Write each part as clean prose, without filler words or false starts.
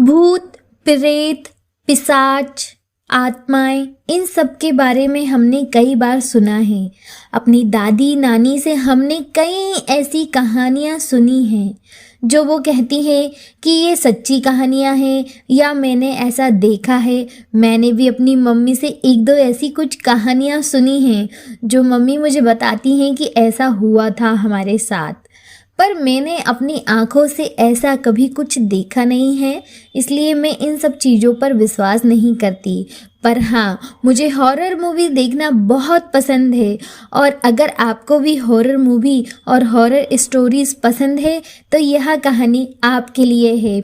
भूत, प्रेत, पिशाच, आत्माएं, इन सब के बारे में हमने कई बार सुना है। अपनी दादी नानी से हमने कई ऐसी कहानियाँ सुनी हैं जो वो कहती हैं कि ये सच्ची कहानियाँ हैं या मैंने ऐसा देखा है। मैंने भी अपनी मम्मी से एक दो ऐसी कुछ कहानियाँ सुनी हैं जो मम्मी मुझे बताती हैं कि ऐसा हुआ था हमारे साथ, पर मैंने अपनी आँखों से ऐसा कभी कुछ देखा नहीं है, इसलिए मैं इन सब चीज़ों पर विश्वास नहीं करती। पर हाँ, मुझे हॉरर मूवी देखना बहुत पसंद है, और अगर आपको भी हॉरर मूवी और हॉरर स्टोरीज़ पसंद है तो यह कहानी आपके लिए है।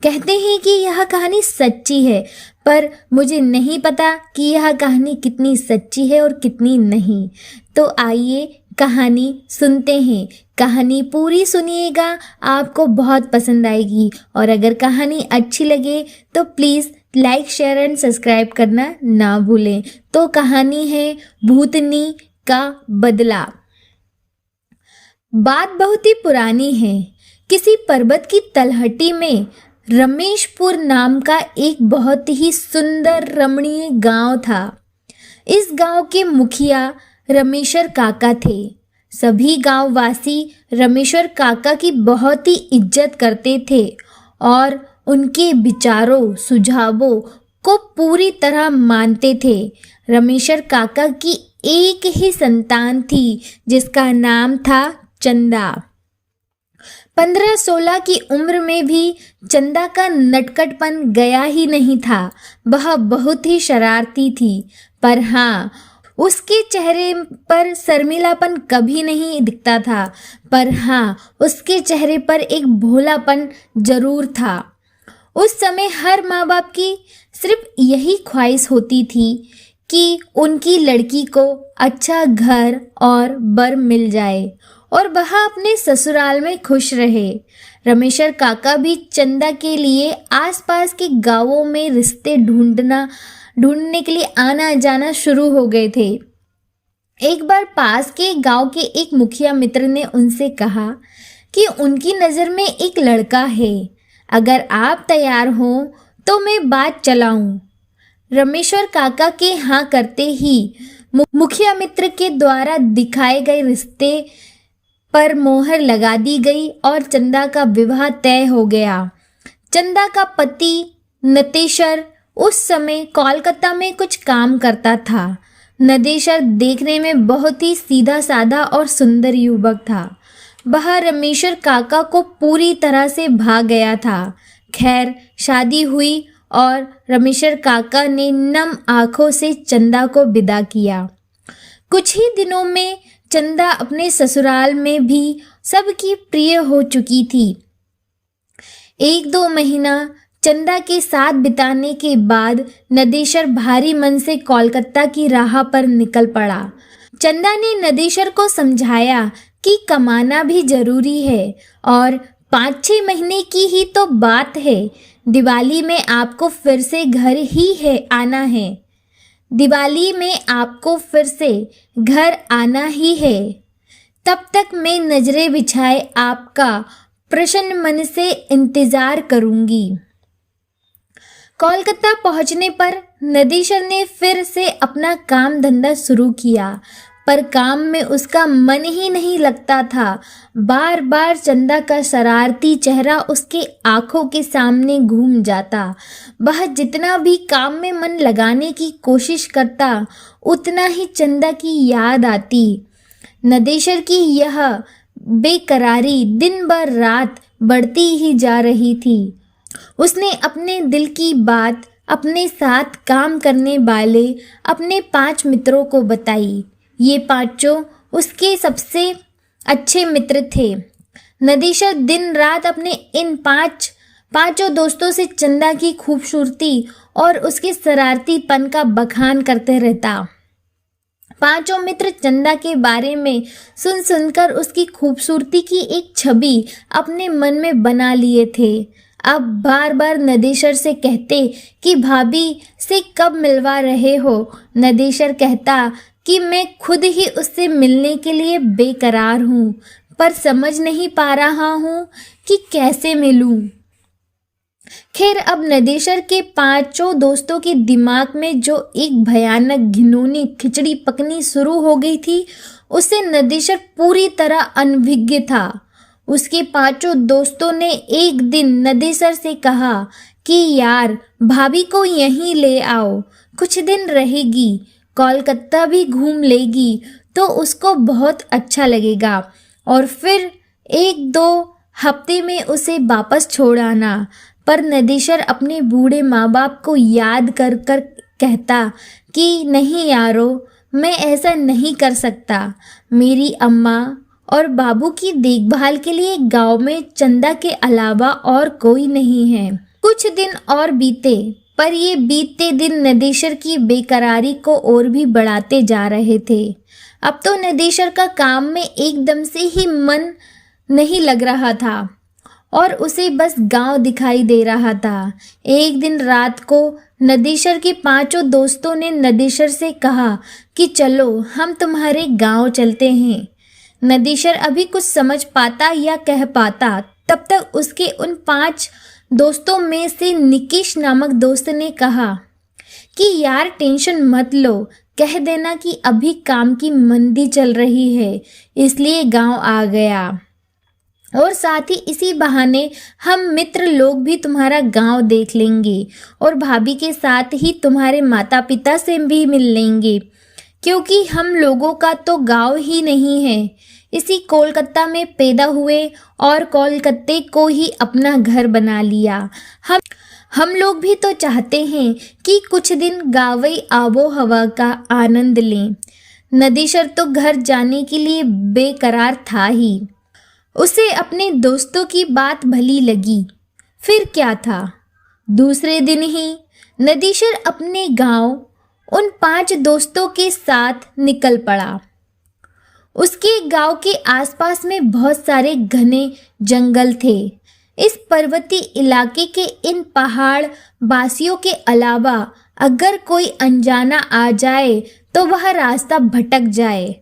कहते हैं कि यह कहानी सच्ची है, पर मुझे नहीं पता कि यह कहानी कितनी सच्ची है और कितनी नहीं। तो आइए कहानी सुनते हैं। कहानी पूरी सुनिएगा, आपको बहुत पसंद आएगी, और अगर कहानी अच्छी लगे तो please like, share and subscribe करना ना भूलें। तो कहानी है भूतनी का बदला। बात बहुत ही पुरानी है। किसी पर्वत की तलहटी में रमेशपुर नाम का एक बहुत ही सुंदर रमणीय गांव था। इस गांव के मुखिया रमेश्वर काका थे। सभी गांववासी रमेश्वर काका की बहुत ही इज्जत करते थे और उनके विचारों, सुझावों को पूरी तरह मानते थे। रमेश्वर काका की एक ही संतान थी जिसका नाम था चंदा। 15-16 की उम्र में भी चंदा का नटखटपन गया ही नहीं था। वह बहुत ही शरारती थी, पर हाँ, उसके चेहरे पर शर्मिलापन कभी नहीं दिखता था। पर हाँ, उसके चेहरे पर एक भोलापन जरूर था। उस समय हर माँ बाप की सिर्फ यही ख्वाहिश होती थी कि उनकी लड़की को अच्छा घर और बर मिल जाए और वह अपने ससुराल में खुश रहे। रमेश्वर काका भी चंदा के लिए आसपास के गांवों में रिश्ते ढूंढने के लिए आना जाना शुरू हो गए थे। एक बार पास के गांव के एक मुखिया मित्र ने उनसे कहा कि उनकी नज़र में एक लड़का है, अगर आप तैयार हो तो मैं बात चलाऊं। रमेश्वर काका के हाँ करते ही मुखिया मित्र के द्वारा दिखाए गए रिश्ते पर मोहर लगा दी गई और चंदा का विवाह तय हो गया। चंदा का पति नटेश्वर उस समय कोलकाता में कुछ काम करता था। नटेश्वर देखने में बहुत ही सीधा साधा और सुंदर युवक था। वह रमेश्वर काका को पूरी तरह से भा गया था। खैर, शादी हुई और रमेश्वर काका ने नम आंखों से चंदा को विदा किया। कुछ ही दिनों में चंदा अपने ससुराल में भी सबकी प्रिय हो चुकी थी। 1-2 महीना चंदा के साथ बिताने के बाद नटेश्वर भारी मन से कोलकाता की राह पर निकल पड़ा। चंदा ने नटेश्वर को समझाया कि कमाना भी जरूरी है और 5-6 महीने की ही तो बात है। दिवाली में आपको फिर से घर ही है आना है। दिवाली में आपको फिर से घर आना ही है। तब तक मैं नजरें बिछाए आपका प्रसन्न मन से इंतजार करूंगी। कोलकाता पहुंचने पर नटेश्वर ने फिर से अपना काम धंधा शुरू किया, पर काम में उसका मन ही नहीं लगता था। बार बार चंदा का शरारती चेहरा उसके आंखों के सामने घूम जाता। वह जितना भी काम में मन लगाने की कोशिश करता, उतना ही चंदा की याद आती। नटेश्वर की यह बेकरारी दिन भर रात बढ़ती ही जा रही थी। उसने अपने दिल की बात अपने साथ काम करने वाले अपने 5 मित्रों को बताई। ये 5 उसके सबसे अच्छे मित्र थे। नटेश्वर दिन रात अपने इन 5 दोस्तों से चंदा की खूबसूरती और उसके शरारतीपन का बखान करते रहता। 5 मित्र चंदा के बारे में सुनकर उसकी खूबसूरती की एक छवि अपने मन में बना लिए थे। अब बार बार नटेश्वर से कहते कि भाभी से कब मिलवा रहे हो। नटेश्वर कहता कि मैं खुद ही उससे मिलने के लिए बेकरार हूँ, पर समझ नहीं पा रहा हूँ कि कैसे मिलूँ। खैर अब नदेशर के पांचों दोस्तों के दिमाग में जो एक भयानक घिनौनी खिचड़ी पकनी शुरू हो गई थी, उससे नदेशर पूरी तरह अनभिज्ञ था। उसके पांचों दोस्तों ने एक दिन नदेशर से कहा कि यार, भाभी को यहीं ले आओ, कुछ दिन रहेगी, कोलकाता भी घूम लेगी तो उसको बहुत अच्छा लगेगा, और फिर 1-2 हफ्ते में उसे वापस छोड़ आना। पर नदेशर अपने बूढ़े माँ बाप को याद कर कर कहता कि नहीं यारो, मैं ऐसा नहीं कर सकता। मेरी अम्मा और बाबू की देखभाल के लिए गांव में चंदा के अलावा और कोई नहीं है। कुछ दिन और बीते, पर ये बीतते दिन नदेशर की बेकरारी को और भी बढ़ाते जा रहे थे। अब तो नदेशर का काम में एकदम से ही मन नहीं लग रहा था और उसे बस गांव दिखाई दे रहा था। एक दिन रात को नदेशर के पांचों दोस्तों ने नदेशर से कहा कि चलो हम तुम्हारे गांव चलते हैं। नदेशर अभी कुछ समझ पाता या कह पाता, तब तक उसके उन 5 दोस्तों में से निकेश नामक दोस्त ने कहा कि यार टेंशन मत लो, कह देना कि अभी काम की मंदी चल रही है इसलिए गांव आ गया, और साथ ही इसी बहाने हम मित्र लोग भी तुम्हारा गांव देख लेंगे और भाभी के साथ ही तुम्हारे माता पिता से भी मिल लेंगे, क्योंकि हम लोगों का तो गांव ही नहीं है। इसी कोलकाता में पैदा हुए और कोलकाते को ही अपना घर बना लिया। हम लोग भी तो चाहते हैं कि कुछ दिन गांवी आबो हवा का आनंद लें। नदेशर तो घर जाने के लिए बेकरार था ही। उसे अपने दोस्तों की बात भली लगी। फिर क्या था, दूसरे दिन ही नदेशर अपने गांव उन 5 दोस्तों के साथ निकल पड़ा। उसके गांव के आसपास में बहुत सारे घने जंगल थे। इस पर्वतीय इलाके के इन पहाड़ वासियों के अलावा अगर कोई अनजाना आ जाए तो वह रास्ता भटक जाए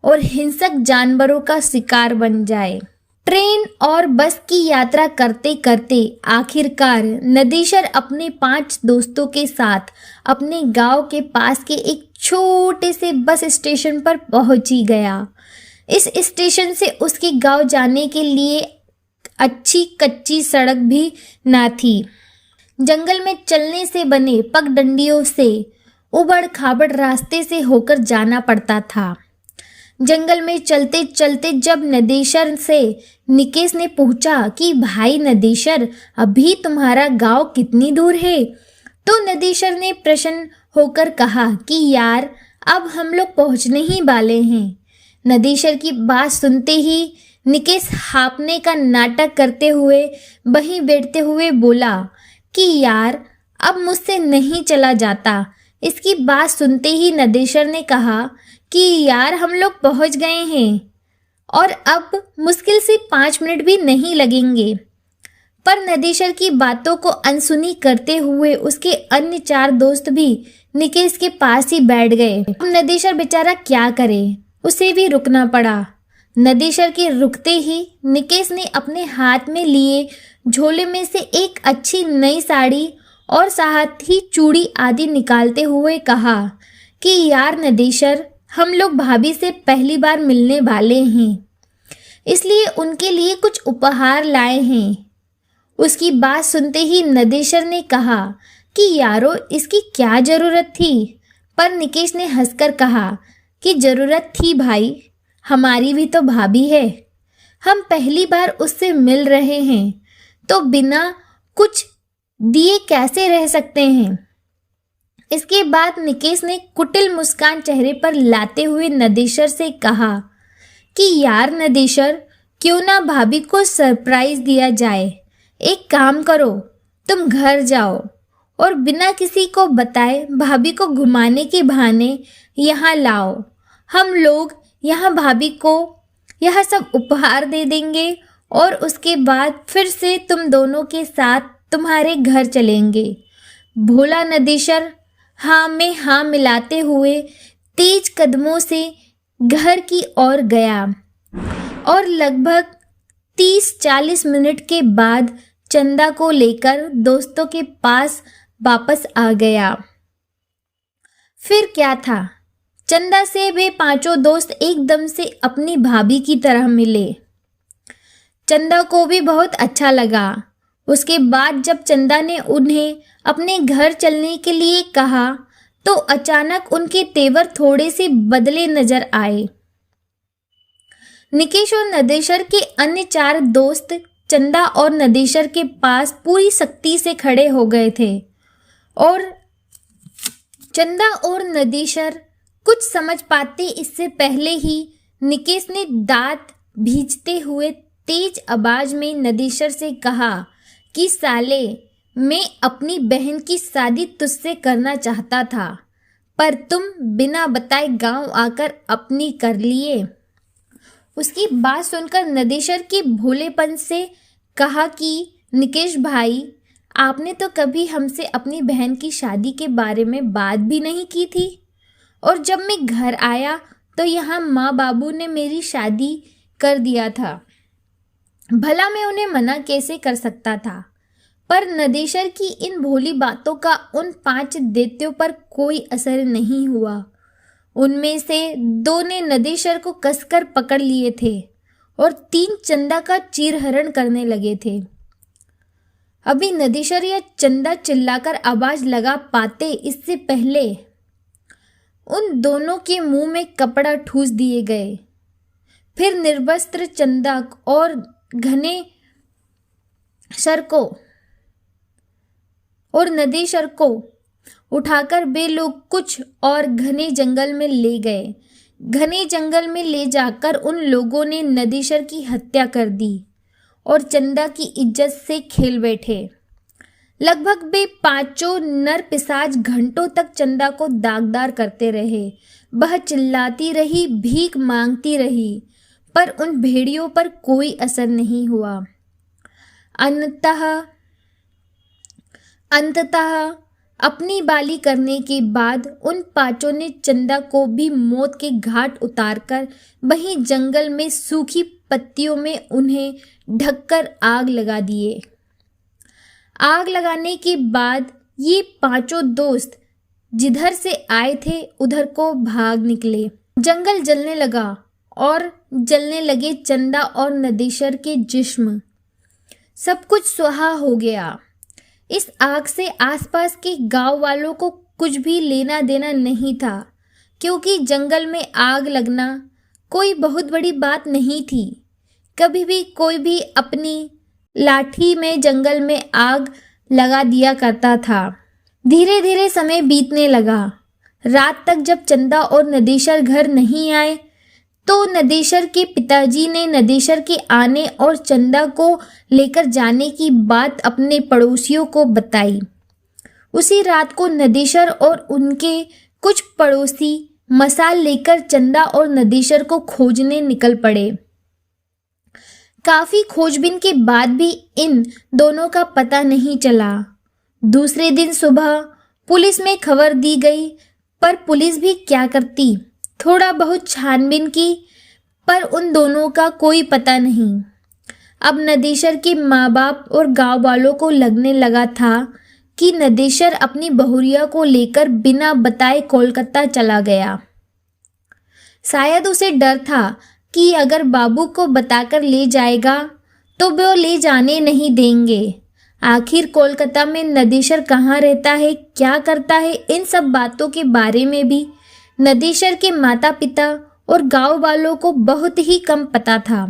और हिंसक जानवरों का शिकार बन जाए। ट्रेन और बस की यात्रा करते करते आखिरकार नदेशर अपने 5 दोस्तों के साथ अपने गांव के पास के एक छोटे से बस स्टेशन पर पहुंच ही गया। इस स्टेशन से उसके गांव जाने के लिए अच्छी कच्ची सड़क भी ना थी। जंगल में चलने से बने पगडंडियों से उबड़ खाबड़ रास्ते से होकर जाना पड़ता था। जंगल में चलते चलते जब नदेशर से निकेश ने पूछा कि भाई नदेशर, अभी तुम्हारा गांव कितनी दूर है, तो नदेशर ने प्रसन्न होकर कहा कि यार अब हम लोग पहुंचने ही वाले हैं। नदेशर की बात सुनते ही निकेश हाँफने का नाटक करते हुए वहीं बैठते हुए बोला कि यार अब मुझसे नहीं चला जाता। इसकी बात सुनते ही नदेशर ने कहा कि यार हम लोग पहुंच गए हैं और अब मुश्किल से 5 मिनट भी नहीं लगेंगे। पर नदेशर की बातों को अनसुनी करते हुए उसके अन्य 4 दोस्त भी निकेश के पास ही बैठ गए। अब नदेशर बेचारा क्या करे, उसे भी रुकना पड़ा। नदेशर के रुकते ही निकेश ने अपने हाथ में लिए झोले में से एक अच्छी नई साड़ी और साथ ही चूड़ी आदि निकालते हुए कहा कि यार नदेशर, हम लोग भाभी से पहली बार मिलने वाले हैं, इसलिए उनके लिए कुछ उपहार लाए हैं। उसकी बात सुनते ही नदेशर ने कहा कि यारो इसकी क्या ज़रूरत थी, पर निकेश ने हंसकर कहा कि ज़रूरत थी भाई, हमारी भी तो भाभी है, हम पहली बार उससे मिल रहे हैं तो बिना कुछ दिए कैसे रह सकते हैं। इसके बाद निकेश ने कुटिल मुस्कान चेहरे पर लाते हुए नदेशर से कहा कि यार नदेशर, क्यों ना भाभी को सरप्राइज दिया जाए। एक काम करो, तुम घर जाओ और बिना किसी को बताए भाभी को घुमाने के बहाने यहाँ लाओ। हम लोग यहाँ भाभी को यह सब उपहार दे देंगे और उसके बाद फिर से तुम दोनों के साथ तुम्हारे घर चलेंगे। भोला नदेशर हाँ में हाँ मिलाते हुए तेज कदमों से घर की ओर गया और लगभग 30-40 मिनट के बाद चंदा को लेकर दोस्तों के पास वापस आ गया। फिर क्या था, चंदा से वे पांचों दोस्त एकदम से अपनी भाभी की तरह मिले। चंदा को भी बहुत अच्छा लगा। उसके बाद जब चंदा ने उन्हें अपने घर चलने के लिए कहा तो अचानक उनके तेवर थोड़े से बदले नजर आए। निकेश और नदेशर के अन्य 4 दोस्त चंदा और नदेशर के पास पूरी सख्ती से खड़े हो गए थे और चंदा और नदेशर कुछ समझ पाते इससे पहले ही निकेश ने दांत भींचते हुए तेज आवाज में नदेशर से कहा कि साले, मैं अपनी बहन की शादी तुझसे करना चाहता था, पर तुम बिना बताए गांव आकर अपनी कर लिए। उसकी बात सुनकर नदेशर के भोलेपन से कहा कि निकेश भाई, आपने तो कभी हमसे अपनी बहन की शादी के बारे में बात भी नहीं की थी, और जब मैं घर आया तो यहाँ माँ बाबू ने मेरी शादी कर दिया था। भला मैं उन्हें मना कैसे कर सकता था। पर नदेशर की इन भोली बातों का उन 5 दैत्यों पर कोई असर नहीं हुआ। उनमें से 2 ने नदेशर को कसकर पकड़ लिए थे और 3 चंदा का चीरहरण करने लगे थे। अभी नदेशर या चंदा चिल्लाकर आवाज लगा पाते इससे पहले उन दोनों के मुंह में कपड़ा ठूस दिए गए। फिर निर्वस्त्र चंदा और घने शर को और नदेशर को उठाकर वे लोग कुछ और घने जंगल में ले गए। घने जंगल में ले जाकर उन लोगों ने नदेशर की हत्या कर दी और चंदा की इज्जत से खेल बैठे। लगभग वे 5 नर पिशाच घंटों तक चंदा को दागदार करते रहे। वह चिल्लाती रही, भीख मांगती रही, पर उन भेड़ियों पर कोई असर नहीं हुआ। अंततः अपनी बाली करने के बाद उन 5 ने चंदा को भी मौत के घाट उतारकर वहीं जंगल में सूखी पत्तियों में उन्हें ढककर आग लगा दिए। आग लगाने के बाद ये 5 दोस्त जिधर से आए थे उधर को भाग निकले। जंगल जलने लगा और जलने लगे चंदा और नदेशर के जिस्म। सब कुछ सुहा हो गया। इस आग से आसपास के गांव वालों को कुछ भी लेना देना नहीं था, क्योंकि जंगल में आग लगना कोई बहुत बड़ी बात नहीं थी। कभी भी कोई भी अपनी लाठी में जंगल में आग लगा दिया करता था। धीरे धीरे समय बीतने लगा। रात तक जब चंदा और नदेशर घर नहीं आए तो नदेशर के पिताजी ने नदेशर के आने और चंदा को लेकर जाने की बात अपने पड़ोसियों को बताई। उसी रात को नदेशर और उनके कुछ पड़ोसी मसाल लेकर चंदा और नदेशर को खोजने निकल पड़े। काफी खोजबीन के बाद भी इन दोनों का पता नहीं चला। दूसरे दिन सुबह पुलिस में खबर दी गई, पर पुलिस भी क्या करती। थोड़ा बहुत छानबीन की, पर उन दोनों का कोई पता नहीं। अब नदेशर के माँ बाप और गांव वालों को लगने लगा था कि नदेशर अपनी बहुरिया को लेकर बिना बताए कोलकाता चला गया। शायद उसे डर था कि अगर बाबू को बताकर ले जाएगा तो वो ले जाने नहीं देंगे। आखिर कोलकाता में नदेशर कहाँ रहता है, क्या करता है, इन सब बातों के बारे में भी नदेशर के माता पिता और गांव वालों को बहुत ही कम पता था।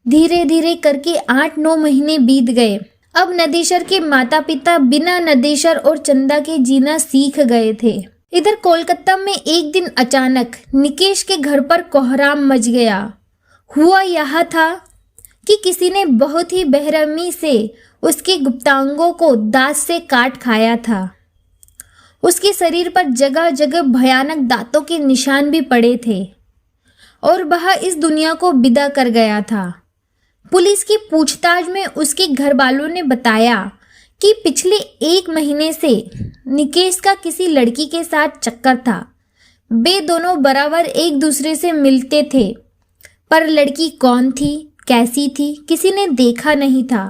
धीरे धीरे करके 8-9 महीने बीत गए। अब नदेशर के माता पिता बिना नदेशर और चंदा के जीना सीख गए थे। इधर कोलकाता में एक दिन अचानक निकेश के घर पर कोहराम मच गया। हुआ यह था कि किसी ने बहुत ही बेरहमी से उसके गुप्तांगों को दांत से काट खाया था। उसके शरीर पर जगह जगह भयानक दांतों के निशान भी पड़े थे और वह इस दुनिया को विदा कर गया था। पुलिस की पूछताछ में उसके घर वालों ने बताया कि पिछले 1 महीने से निकेश का किसी लड़की के साथ चक्कर था। वे दोनों बराबर एक दूसरे से मिलते थे, पर लड़की कौन थी, कैसी थी, किसी ने देखा नहीं था।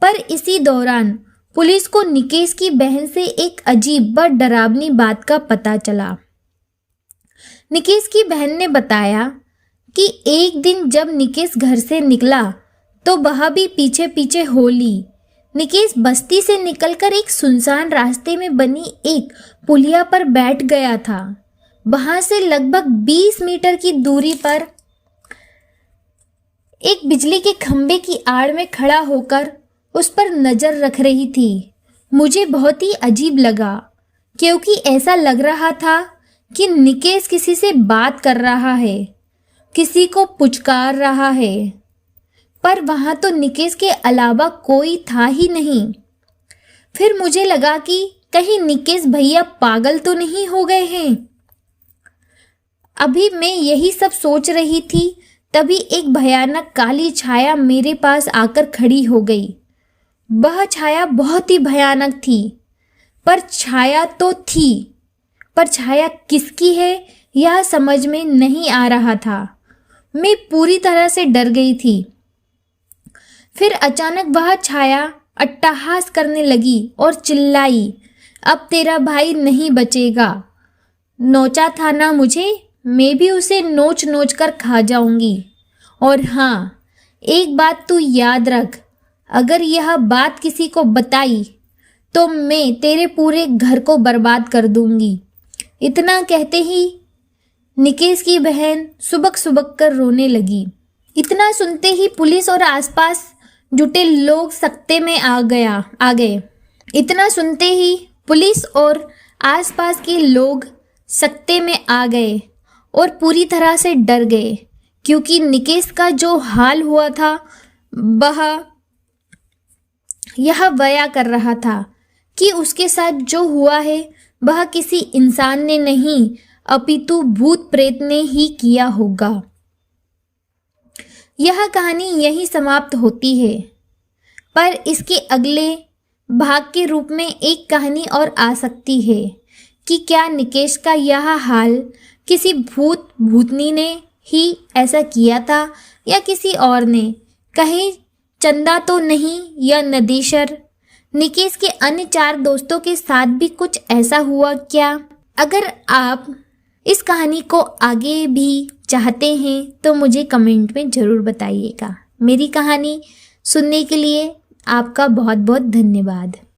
पर इसी दौरान पुलिस को निकेश की बहन से एक अजीब व डरावनी बात का पता चला। निकेश की बहन ने बताया कि एक दिन जब निकेश घर से निकला तो वह भी पीछे पीछे हो ली। निकेश बस्ती से निकलकर एक सुनसान रास्ते में बनी एक पुलिया पर बैठ गया था। वहां से लगभग 20 मीटर की दूरी पर एक बिजली के खंभे की आड़ में खड़ा होकर उस पर नजर रख रही थी। मुझे बहुत ही अजीब लगा, क्योंकि ऐसा लग रहा था कि निकेश किसी से बात कर रहा है, किसी को पुचकार रहा है, पर वहां तो निकेश के अलावा कोई था ही नहीं। फिर मुझे लगा कि कहीं निकेश भैया पागल तो नहीं हो गए हैं। अभी मैं यही सब सोच रही थी, तभी एक भयानक काली छाया मेरे पास आकर खड़ी हो गई। वह छाया बहुत ही भयानक थी, पर छाया तो थी, पर छाया किसकी है यह समझ में नहीं आ रहा था। मैं पूरी तरह से डर गई थी। फिर अचानक वह छाया अट्टहास करने लगी और चिल्लाई, अब तेरा भाई नहीं बचेगा। नोचा था ना मुझे, मैं भी उसे नोच नोच कर खा जाऊंगी। और हाँ, एक बात तू याद रख, अगर यह बात किसी को बताई तो मैं तेरे पूरे घर को बर्बाद कर दूंगी। इतना कहते ही निकेश की बहन सुबक सुबक कर रोने लगी। इतना सुनते ही पुलिस और आसपास जुटे लोग सकते में आ गए। इतना सुनते ही पुलिस और आसपास के लोग सकते में आ गए और पूरी तरह से डर गए, क्योंकि निकेश का जो हाल हुआ था वह यह बयां कर रहा था कि उसके साथ जो हुआ है वह किसी इंसान ने नहीं, अपितु भूत प्रेत ने ही किया होगा। यह कहानी यहीं समाप्त होती है, पर इसके अगले भाग के रूप में एक कहानी और आ सकती है कि क्या निकेश का यह हाल किसी भूतनी ने ही ऐसा किया था या किसी और ने। कहीं चंदा तो नहीं या नदीशर, निकेश के अन्य 4 दोस्तों के साथ भी कुछ ऐसा हुआ क्या? अगर आप इस कहानी को आगे भी चाहते हैं तो मुझे कमेंट में ज़रूर बताइएगा। मेरी कहानी सुनने के लिए आपका बहुत बहुत धन्यवाद।